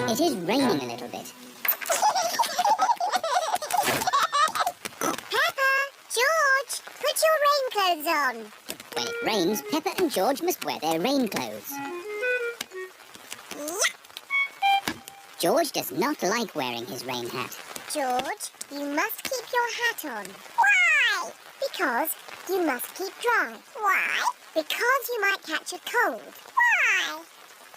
It is raining a little bit. Peppa! George! Put your rain clothes on. When it rains, Peppa and George must wear their rain clothes. George does not like wearing his rain hat. George, you must keep your hat on. Why? Because you must keep dry. Why? Because you might catch a cold. Why?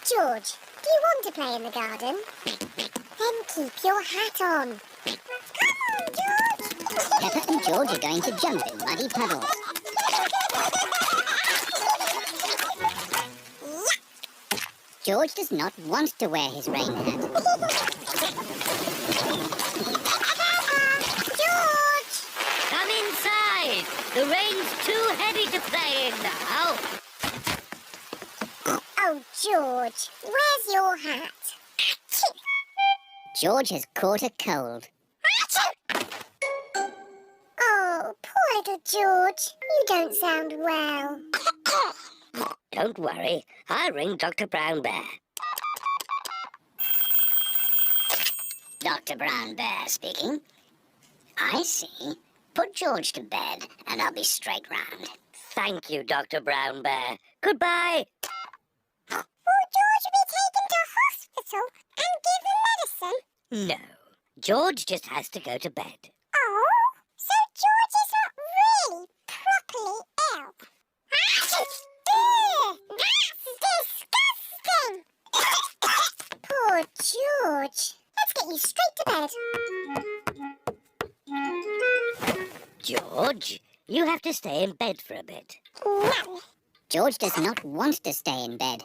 George, do you want to play in the garden? Then keep your hat on. Come on, George! Peppa and George are going to jump in muddy puddles. George does not want to wear his rain hat. George! Come inside. The rain's too heavy to play in now. Oh, George, where's your hat? George has caught a cold. Oh, poor little George. You don't sound well. Don't worry. I'll ring Dr. Brown Bear. Dr. Brown Bear speaking. I see. Put George to bed and I'll be straight round. Thank you, Dr. Brown Bear. Goodbye. Will George be taken to hospital and given medicine? No. George just has to go to bed. Oh, so George is not really properly ill. That's disgusting! Poor George. Let's get you straight to bed. George, you have to stay in bed for a bit. No. George does not want to stay in bed.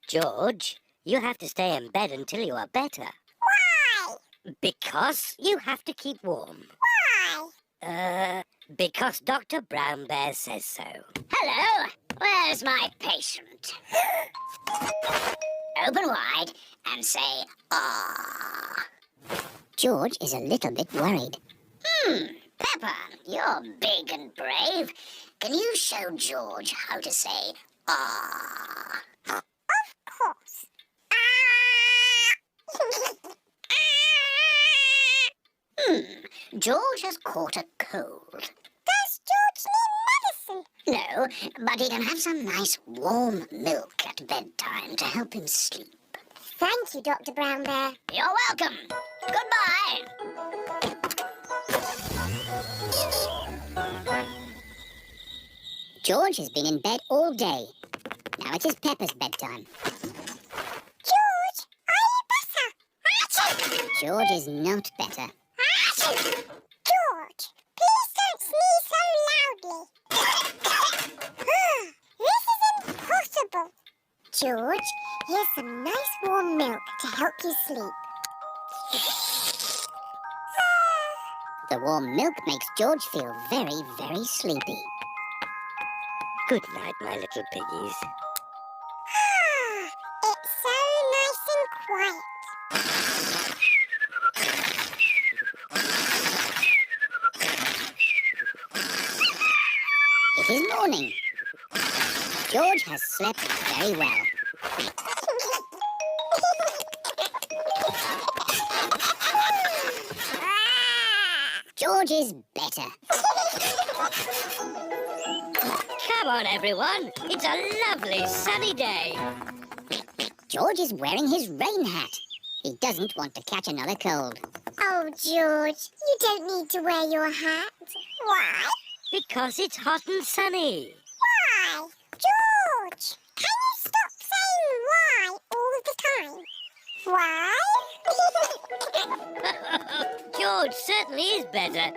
George, you have to stay in bed until you are better. Why? Because you have to keep warm. Why? Because Dr. Brown Bear says so. Hello, where's my patient? Open wide and say, ah. George is a little bit worried. Peppa, you're big and brave. Can you show George how to say, ah? Of course. George has caught a cold. Does George need medicine? No, but he can have some nice warm milk at bedtime to help him sleep. Thank you, Dr. Brown Bear. You're welcome. Goodbye. George has been in bed all day. Now it is Peppa's bedtime. George, are you better? George is not better. George, please don't sneeze so loudly. This is impossible. George, here's some nice warm milk to help you sleep. The warm milk makes George feel very, very sleepy. Good night, my little piggies. It's so nice and quiet. It is morning. George has slept very well. George is better. Come on, everyone. It's a lovely sunny day. George is wearing his rain hat. He doesn't want to catch another cold. Oh, George, you don't need to wear your hat. Why? Because it's hot and sunny. Why? George, can you stop saying why all the time? Why? George certainly is better.